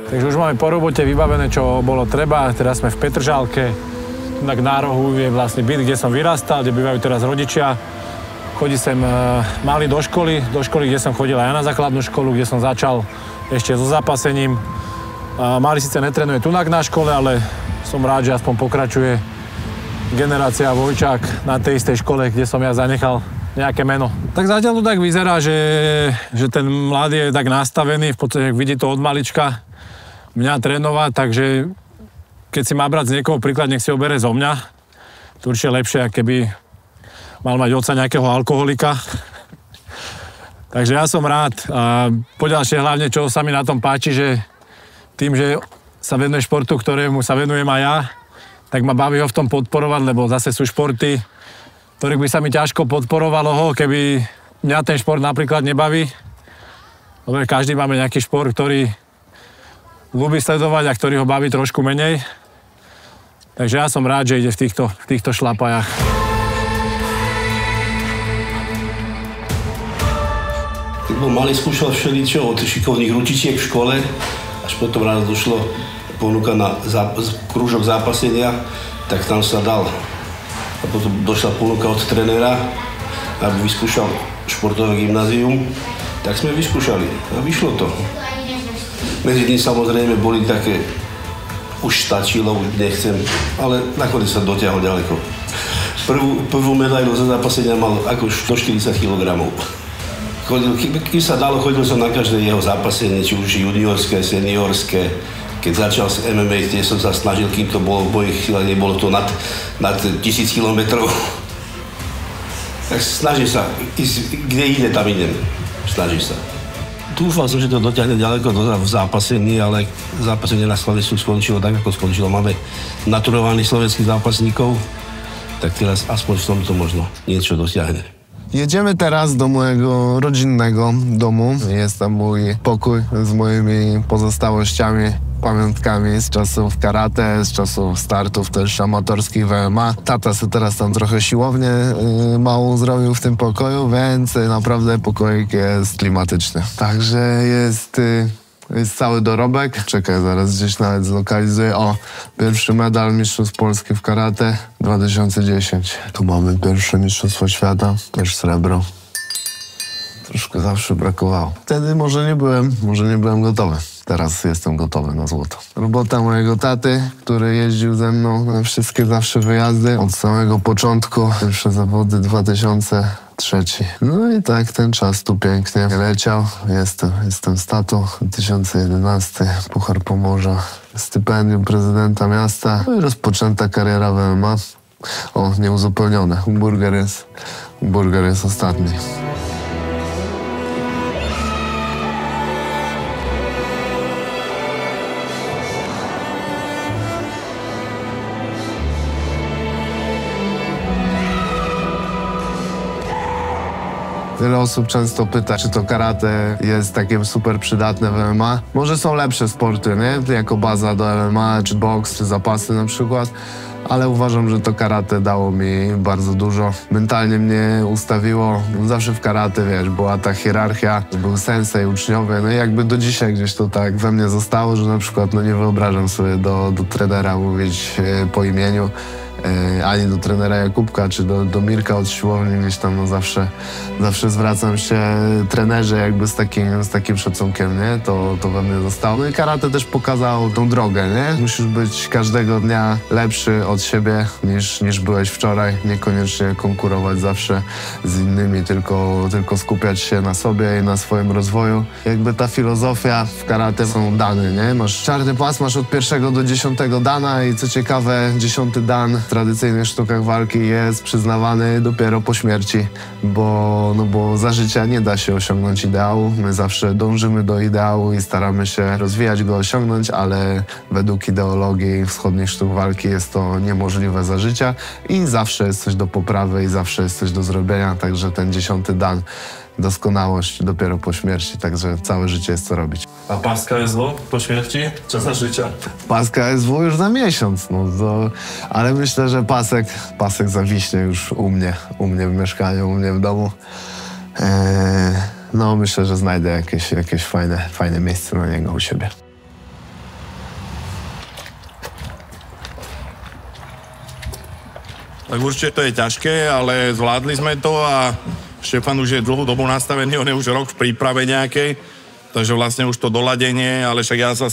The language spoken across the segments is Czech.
Takže už máme po robote vybavené, čo bolo treba. Teraz sme v Petržalke. Tak na rohu je vlastne byt, kde som vyrastal, kde bývajú teraz rodičia. Chodí sem mali do školy, kde som chodil aj ja na základnú školu, kde som začal ešte so zápasením. Mali síce netrenuje tunak na škole, ale som rád, že aspoň pokračuje generácia Vojčák na tej istej škole, kde som ja zanechal nejaké meno. Tak zatiaľ to tak vyzerá, že ten mladý je tak nastavený, v podstate vidí to od malička mňa trénovať, takže keď si má brať z niekoho príklad, nech si ho bere zo mňa. To určite lepšie, ako keby mal mať otca nejakého alkoholika. Takže ja som rád. A poďalšie hlavne, čo sa mi na tom páči, že tým, že sa venuje športu, ktorému sa venujem aj ja, tak ma baví ho v tom podporovať, lebo zase sú športy, ktorých by sa mi ťažko podporovalo, keby mňa ten šport napríklad nebaví. Lebo každý máme nejaký šport, ktorý ľúbi sledovať a ktorý ho baví trošku menej. Takže ja som rád, že ide v týchto šlapajách. Keď bol malý, skúšal všeličo od šikovných ručičiek v škole, až potom ráno došlo ponuka na krúžok zápasenia, tak tam sa dal. A potom došla ponuka od trénera, aby vyskúšal športové gymnázium, tak sme vyskúšali a vyšlo to. Medzi tým samozrejme boli také, už stačilo, už nechcem, ale nakoniec sa dotiahol ďaleko. Prvú medailu za zápasenia mal ako 140 kg. Keď sa dalo, chodil som na každé jeho zápasenie, či už juniorské, seniorské. Keď začal s MMA, tie som sa snažil, kým to bolo v bojích sile, nebolo to nad 1000 kilometrov. Tak snažím sa, kde ide, tam idem. Snažím sa. Dúfal som, že to dotiahne ďaleko v zápasení, ale zápasenie na Slovensku skončilo tak, ako skončilo. Máme naturovaných slovenských zápasníkov, tak teraz aspoň v tomto možno niečo dosiahne. Jedziemy teraz do mojego rodzinnego domu. Jest tam mój pokój z moimi pozostałościami, pamiątkami z czasów karate, z czasów startów też amatorskich w MMA. Tata sobie teraz tam trochę siłownię małą zrobił w tym pokoju, więc naprawdę pokoik jest klimatyczny. Także jest cały dorobek. Czekaj, zaraz gdzieś nawet zlokalizuję. O, pierwszy medal Mistrzostw Polski w karate 2010. Tu mamy pierwsze Mistrzostwo Świata, też srebro. Troszkę zawsze brakowało. Wtedy może nie byłem gotowy. Teraz jestem gotowy na złoto. Robota mojego taty, który jeździł ze mną na wszystkie zawsze wyjazdy. Od samego początku, pierwsze zawody 2003. No i tak ten czas tu pięknie leciał. Jestem z tatą. 2011, Puchar Pomorza, stypendium prezydenta miasta. No i rozpoczęta kariera w MMA. O, nieuzupełnione. Burger jest ostatni. Wiele osób często pyta, czy to karate jest takie super przydatne w MMA. Może są lepsze sporty, nie? Jako baza do MMA, czy boks, czy zapasy na przykład. Ale uważam, że to karate dało mi bardzo dużo. Mentalnie mnie ustawiło. Zawsze w karate, wiesz, była ta hierarchia, był sensei, uczniowie. No i jakby do dzisiaj gdzieś to tak we mnie zostało, że na przykład no nie wyobrażam sobie do trenera mówić po imieniu. Ani do trenera Jakubka, czy do Mirka od siłowni, gdzieś tam no zawsze zwracam się trenerze jakby z takim szacunkiem, nie? To we mnie zostało. No i karate też pokazało tą drogę, nie? Musisz być każdego dnia lepszy od siebie niż byłeś wczoraj. Niekoniecznie konkurować zawsze z innymi, tylko skupiać się na sobie i na swoim rozwoju. Jakby ta filozofia w karate są dane, nie? Masz czarny pas, masz od 1. do 10. dana i co ciekawe 10. dan w tradycyjnych sztukach walki jest przyznawany dopiero po śmierci, bo za życia nie da się osiągnąć ideału. My zawsze dążymy do ideału i staramy się rozwijać go, osiągnąć, ale według ideologii wschodnich sztuk walki jest to niemożliwe za życia i zawsze jest coś do poprawy i zawsze jest coś do zrobienia, także ten 10. dan doskonałość dopiero po śmierci, także całe życie jest co robić. A paska SW po śmierci? Czy za życia? Paska SW już za miesiąc, ale myślę, że pasek zawiśnie już u mnie w mieszkaniu, u mnie w domu. No myślę, że znajdę jakieś fajne miejsce na niego u siebie. Tak určite to je ťažké, ale zvládli sme to a Štefan už je dlhú dobu nastavený, on je už rok v príprave nejakej, takže vlastne už to doladenie, ale však ja sa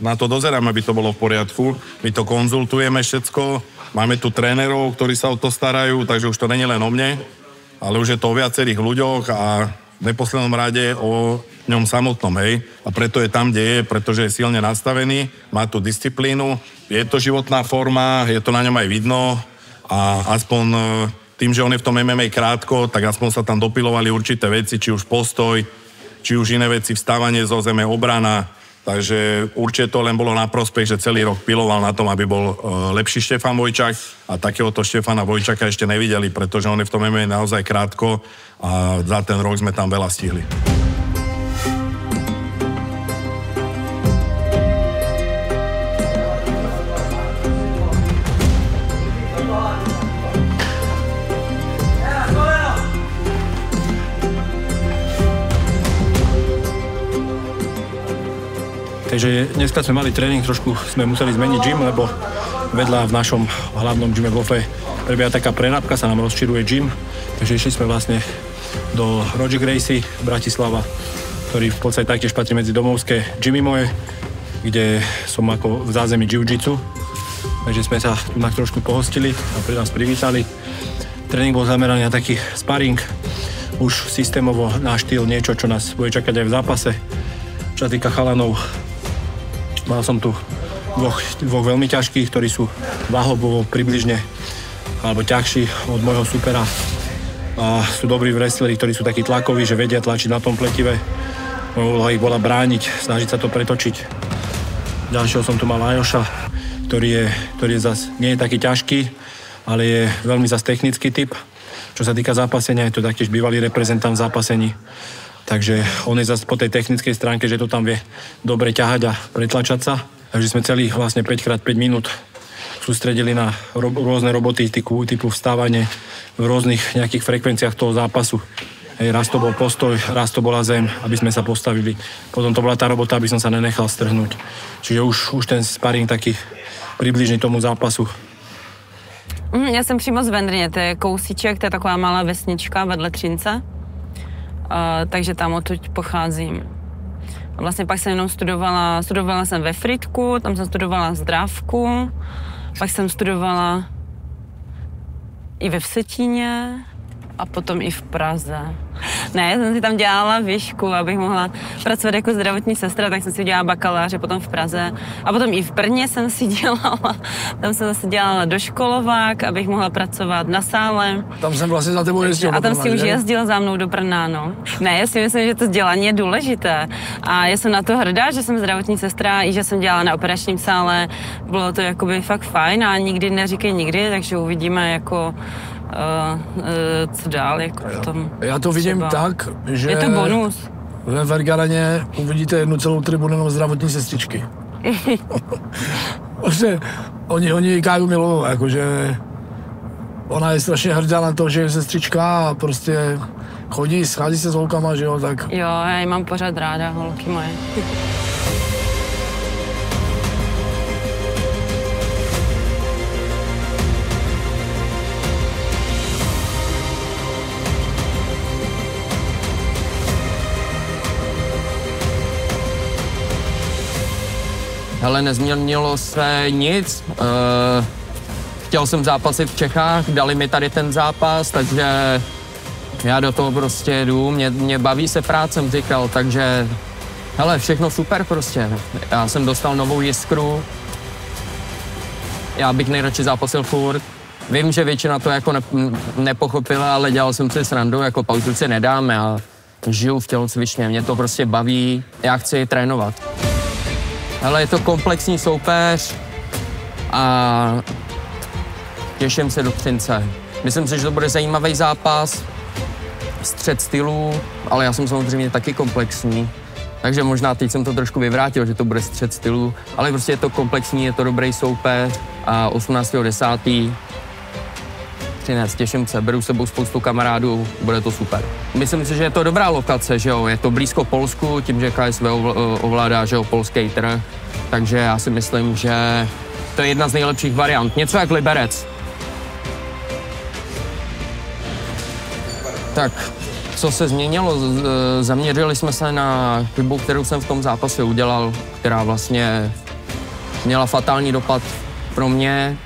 na to dozerám, aby to bolo v poriadku. My to konzultujeme všetko, máme tu trénerov, ktorí sa o to starajú, takže už to není len o mne, ale už je to o viacerých ľuďoch a v neposlednom rade o ňom samotnom, hej. A preto je tam, kde je, pretože je silne nastavený, má tú disciplínu, je to životná forma, je to na ňom aj vidno, a aspoň tým, že on je v tom MMA krátko, tak aspoň sa tam dopilovali určité veci, či už postoj, či už iné veci, vstávanie zo zeme, obrana. Takže určite to len bolo na prospech, že celý rok piloval na tom, aby bol lepší Štefan Vojčák a takéhoto Štefana Vojčáka ešte nevideli, pretože on je v tom MMA naozaj krátko a za ten rok sme tam veľa stihli. Takže dneska sme mali tréning, trošku sme museli zmeniť gym, lebo vedľa v našom hlavnom gyme v Lofe prebieha taká prenápka, sa nám rozširuje gym. Takže išli sme vlastne do Roger Gracie Bratislava, ktorý v podstate taktiež patrí medzi domovské gymy moje, kde som ako v zázemí jiu-jitsu. Takže sme sa tu trošku pohostili a pri nás privítali. Tréning bol zameraný na taký sparring, už systémovo na štýl niečo, čo nás bude čakať aj v zápase. Čo sa týka chalanov, mal som tu dvoch veľmi ťažkých, ktorí sú váhovo približne alebo ťažší od môjho supera. A sú dobrí wrestleri, ktorí sú takí tlakoví, že vedia tlačiť na tom pletive. Moja úloha ich bola brániť, snažiť sa to pretočiť. Ďalšieho som tu mal Ajoša, ktorý je zas nie je taký ťažký, ale je veľmi zas technický typ. Čo sa týka zápasenia, je to taktiež bývalý reprezentant v zápasení. Takže on je zase po tej technickej stránke, že to tam vie dobre ťahať a pretlačať sa. Takže sme celý vlastne 5x5 minút sústredili na rôzne roboty typu vstávanie v rôznych nejakých frekvenciách toho zápasu. Raz to bol postoj, raz to bola zem, aby sme sa postavili. Potom to bola tá robota, aby som sa nenechal strhnúť. Čiže už ten sparring taký približný tomu zápasu. Já jsem přímo z Vendrně, to je kousíček, to je taková malá vesnička vedle Třince. Takže tam odtud pocházím. A vlastně pak jsem jenom studovala jsem ve Frýdku, tam jsem studovala zdravku, pak jsem studovala i ve Vsetíně a potom i v Praze. Ne, já jsem si tam dělala výšku, abych mohla pracovat jako zdravotní sestra, tak jsem si dělala bakaláře potom v Praze. A potom i v Brně jsem si dělala, tam jsem zase dělala doškolovák, abych mohla pracovat na sále. Tam jsem vlastně za tebou jezdil. A tam si už jezdil za mnou do Brna, no. Ne, já si myslím, že to dělání je důležité. A já jsem na to hrdá, že jsem zdravotní sestra i že jsem dělala na operačním sále. Bylo to jakoby fakt fajn a nikdy neříkej nikdy, takže uvidíme jako co dál, jako v tom. Já to vidím třeba. tak, že je to bonus. Ve Vergaraně uvidíte jednu celou tribunu jenom zdravotní sestřičky. Prostě oni Káju milují, jakože ona je strašně hrdá na to, že je sestřička a prostě schází se s holkama, že jo, tak. Jo, já ji mám pořád ráda, holky moje. Hele, nezměnilo se nic. Chtěl jsem zápasit v Čechách, dali mi tady ten zápas, takže já do toho prostě jdu. Mě baví se práce, jsem říkal, takže hele, všechno super prostě. Já jsem dostal novou jiskru. Já bych nejradši zápasil furt. Vím, že většina to jako nepochopila, ale dělal jsem si srandu, jako pauzu si nedáme a žiju v tělocvičně. Mě to prostě baví, já chci trénovat. Ale je to komplexní soupeř a těším se do Třince. Myslím si, že to bude zajímavý zápas, střet stylů, ale já jsem samozřejmě taky komplexní. Takže možná teď jsem to trošku vyvrátil, že to bude střet stylů, ale prostě je to komplexní, je to dobrý soupeř a 18.10. Třinec, těším se, beru s sebou spoustu kamarádů, bude to super. Myslím si, že je to dobrá lokace, že jo, je to blízko Polsku, tím, že KSV ovládá, že jo, polský trh, takže já si myslím, že to je jedna z nejlepších variant, něco jak Liberec. Tak, co se změnilo? Zaměřili jsme se na chybu, kterou jsem v tom zápase udělal, která vlastně měla fatální dopad pro mě.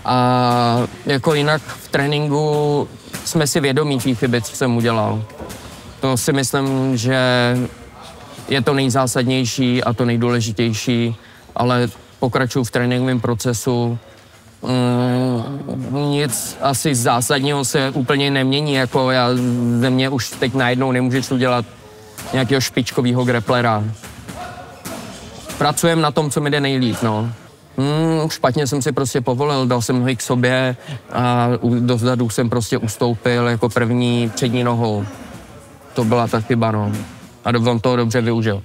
A jako jinak v tréninku jsme si vědomí té chyby, co jsem udělal. To si myslím, že je to nejzásadnější a to nejdůležitější, ale pokračuju v tréninkovém procesu. Nic asi zásadního se úplně nemění, jako já ze mě už teď najednou nemůžeš udělat nějakého špičkového grapplera. Pracujeme na tom, co mi jde nejlíp, no. Špatně jsem si prostě povolil, dal jsem nohy k sobě a dozadu jsem prostě ustoupil jako první přední nohou. To byla ta chyba, no. A on toho dobře využil.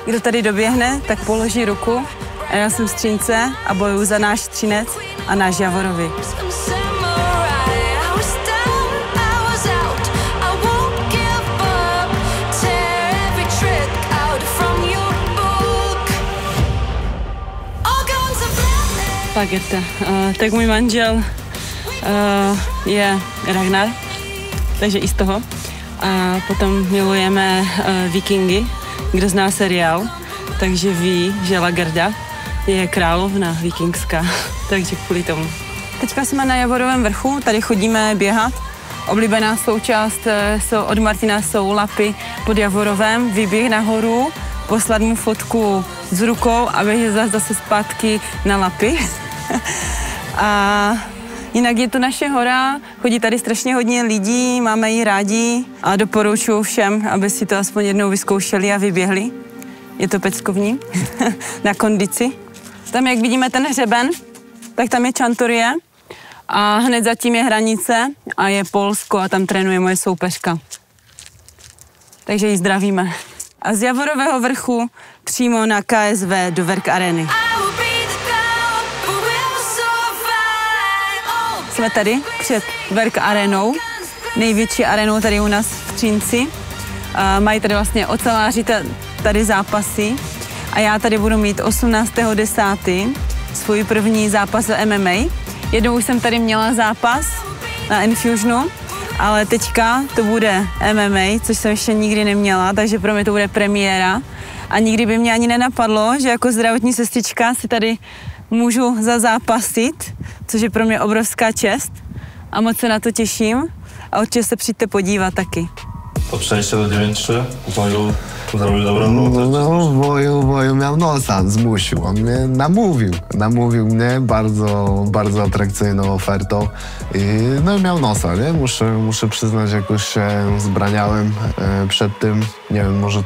Kdo tady doběhne, tak položí ruku a já jsem Střince a bojuju za náš Třinec a náš Javorovi. Pageta. Tak můj manžel je Ragnar, takže i z toho. A potom milujeme Vikingy. Kdo zná seriál, takže ví, že Lagerda je královna vikingská, takže kvůli tomu. Teďka jsme na Javorovém vrchu, tady chodíme běhat. Oblíbená součást od Martina jsou lapy pod Javorovem, vyběh nahoru, poslat mu fotku s rukou a běžet zase zpátky na lapy. A jinak je to naše hora, chodí tady strašně hodně lidí, máme ji rádi a doporučuji všem, aby si to aspoň jednou vyzkoušeli a vyběhli. Je to peckovní, na kondici. Tam, jak vidíme ten hřeben, tak tam je Čantorie a hned zatím je hranice a je Polsko a tam trénuje moje soupeřka. Takže ji zdravíme. A z Javorového vrchu přímo na KSV do Werk Areny. Jsme tady před Werk Arenou, největší arenou tady u nás v Třinci. Mají tady vlastně oceláři tady zápasy a já tady budu mít 18.10. svůj první zápas v MMA. Jednou už jsem tady měla zápas na Infusionu, ale teďka to bude MMA, což jsem ještě nikdy neměla, takže pro mě to bude premiéra. A nikdy by mě ani nenapadlo, že jako zdravotní sestřička si tady můžu zazápasit, což je pro mě obrovská čest a moc se na to těším a určitě se přijďte podívat taky. Přijďte do 9-3, boju zrobił dobrą robotę. No, w boju miał nosa, zmusił, on mnie namówił mnie bardzo atrakcyjną ofertą i miał nosa, nie? Muszę przyznać, jakoś się zbraniałem przed tym, nie wiem, może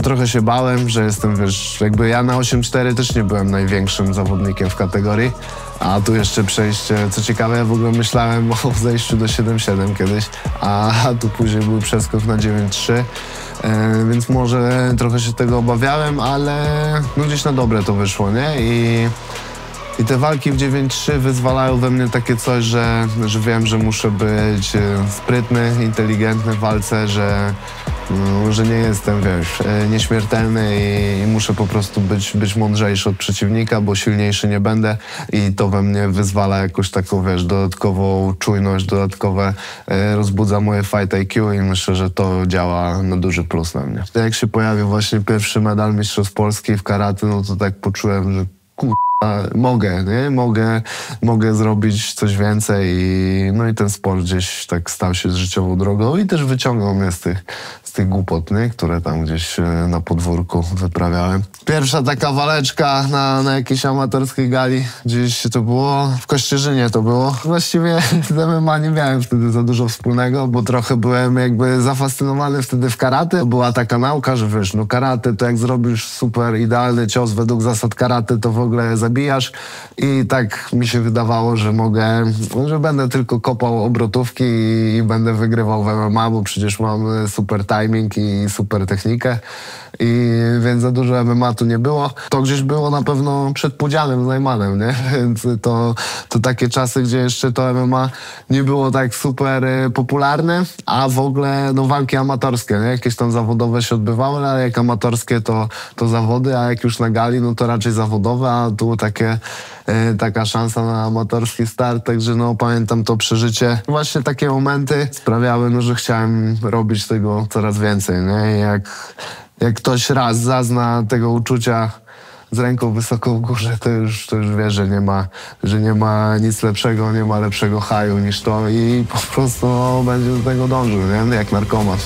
trochę się bałem, że jestem, wiesz, jakby ja na 8-4 też nie byłem największym zawodnikiem w kategorii, a tu jeszcze przejście, co ciekawe, ja w ogóle myślałem o zejściu do 7-7 kiedyś, a tu później był przeskok na 9-3, więc może trochę się tego obawiałem, ale no gdzieś na dobre to wyszło, nie? I te walki w 9-3 wyzwalają we mnie takie coś, że wiem, że muszę być sprytny, inteligentny w walce, że nie jestem, wiesz, nieśmiertelny i muszę po prostu być mądrzejszy od przeciwnika, bo silniejszy nie będę i to we mnie wyzwala jakąś taką, wiesz, dodatkową czujność, rozbudza moje fight IQ i myślę, że to działa na duży plus na mnie. Jak się pojawił właśnie pierwszy medal Mistrzostw Polski w karate, no to tak poczułem, że mogę, nie? Mogę zrobić coś więcej i ten sport gdzieś tak stał się życiową drogą i też wyciągnął mnie z tych głupot, nie? Które tam gdzieś na podwórku wyprawiałem. Pierwsza taka waleczka na jakiejś amatorskiej gali, gdzieś to było, w Kościerzynie to było. Właściwie z MMA nie miałem wtedy za dużo wspólnego, bo trochę byłem jakby zafascynowany wtedy w karate. Była taka nauka, że wiesz, no karate to jak zrobisz super idealny cios według zasad karate, to w ogóle zabijasz zabijasz i tak mi się wydawało, że że będę tylko kopał obrotówki i będę wygrywał w MMA, bo przecież mam super timing i super technikę. Więc za dużo MMA tu nie było. To gdzieś było na pewno przed Pudzianem z Najmanem, nie? Więc to takie czasy, gdzie jeszcze to MMA nie było tak super popularne, a w ogóle walki amatorskie, nie? Jakieś tam zawodowe się odbywały, ale jak amatorskie to zawody, a jak już na gali, no to raczej zawodowe, a tu taka szansa na amatorski start, także pamiętam to przeżycie. Właśnie takie momenty sprawiały, że chciałem robić tego coraz więcej, nie? Jak ktoś raz zazna tego uczucia z ręką wysoko w górze, to już wie, że nie ma nic lepszego, nie ma lepszego haju niż to i po prostu będzie do tego dążył, nie? Jak narkoman.